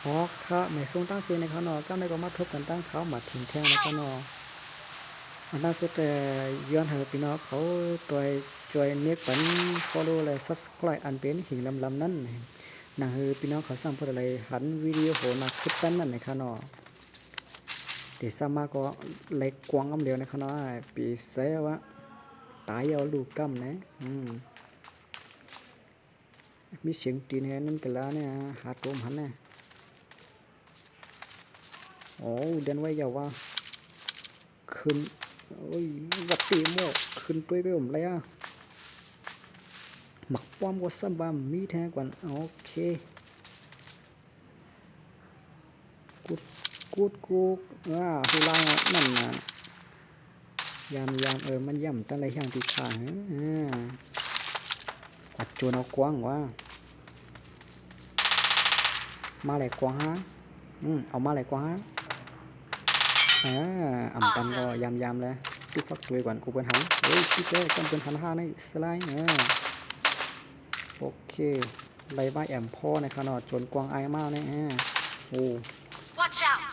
อ๋อครับในช่วงตั้งเสียในเขาเนาะก็ในก็มาทบกันตั้งเขามาถึงแท่งในเขาเนาะอันนั้นสุดแต่ย้อนหาพี่น้องเขาตัวจอยเมียกปัน follow เลย subscribe อันเป็นหิงลำนั้นนั่นคือพี่น้องเขาสร้างเพื่ออะไรหันวิดีโอนักคลิปตั้นนั่นในเขาเนาะที่สามารถก็เล็กกว้างอำเดียวในเขาเนาะปีเสวะตายเอาลูกกำนะมีเสียงตีนแฮนั่นกันแล้วเนี่ยหาตัวมันเนี่ยโอ้เดินไว้ยาวว่าขึ้นโอ้ยวัดตีมั่วขึ้นตัวไปผมเลยอ่ะหมักป้อมก็ซ้ำบ้ามมีแท้กว่าโอเคกูฮูล่านั่นนะยามมันย่ำตั้งไรอย่างที่ข้างกวัดจูนเอากว้างว่ามาเลยกว้างฮะเอามาเลยกว้างฮะอ่ำตันก็ยำเลยที่พักตัวก่อนกูเป็นหันเฮ้ยที่เจ้าต้องเป็นหันห้าในสไลด์โอเคไล่บ้าแอมพ่อในขนาดจนกวางไอมากเนี่ยโอ้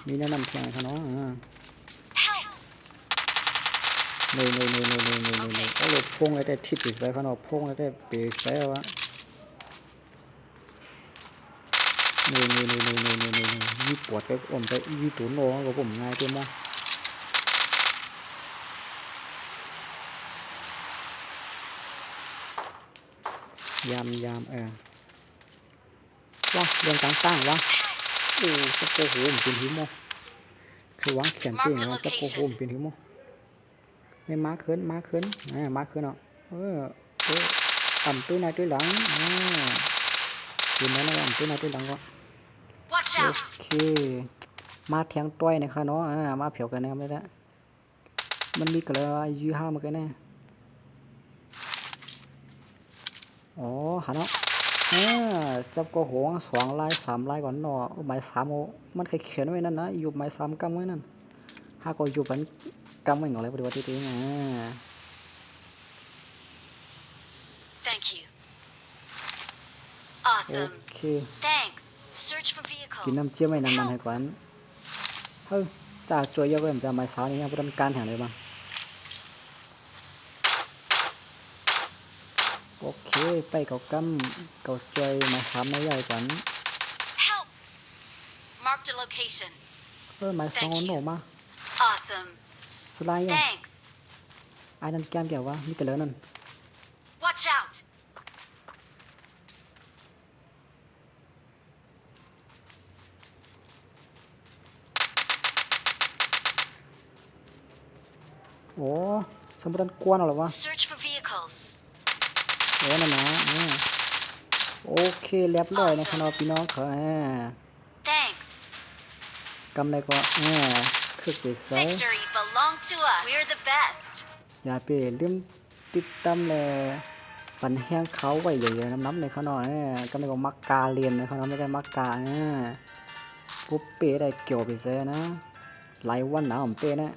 มีแนะนำเพียงขนาดเลยก็เลยพงอะไรแต่ทิศปีเสือขนาดพงอะไรแต่ปีเสือวะยี่ปวดก็อมไปยี่ตุนโลก็ผมง่ายตัวมั้งยำว่าเรื่องต่างๆวะโอ้จะโกหกเป็นหิมะคือวางแขนเตียงแล้วจะโกหกเป็นหิมะไม่มาขึ้นมาขึ้นเนาะต่ำตัวในตัวหลังอยู่นั่นนะต่ำตัวในตัวหลังก็โอเคมาแทงต้อยนะคะเนาะมาเผียวกันแน่ไม่ได้มันมีกันแล้วยื้อห้ามากันแน่อ๋อหาเนาะจับก็หัว2 ลาย 3 ลายก่อนเนาะหมาย3มันเคยเขียนไว้นั่นนะอยู่หมาย3 กำไว้นั่นหาก็อยู่เป็นกำไว้หน่อยปฏิวัติตัวเองThank you. โอ Awesome. เค Thanks. Search for กิน vehicles. น้ำเชี่ยวไม่นานๆให้ก่อนจากจอยเยอะเว้ยมันจะหมาย3นี่ยังบ่ทันการหาเลยบ้างโอเคไปเกากำเกาจอยหมาย3ไม่ใหญ่ก่อน Help. Marked a location. หมาย2โหนมา Awesome. สไลด์ยัง Thanks. ไอ้นั่นแก้มแก้ววะมีแต่เหลือนั่น Watch out. โอ้สมบูรณ์กวนหรอวะ Search for vehicles. โอ้นั่นนะโอเคเรียบร้อยในคณะพี่น้องเขา Thanks. กำไรก็คือไปใส่ Victory belongs to us. We're the best. อย่าไปลืมติดตามเลยปันแห้งเขาไว้ใหญ่ๆน้ำในเขาหน่อยกำไรก็มักกาเรียนในเขาไม่ได้มักกาปุ๊บเป้ได้เกี่ยวไปใส่นะหลายวันหนาผมเป้นะ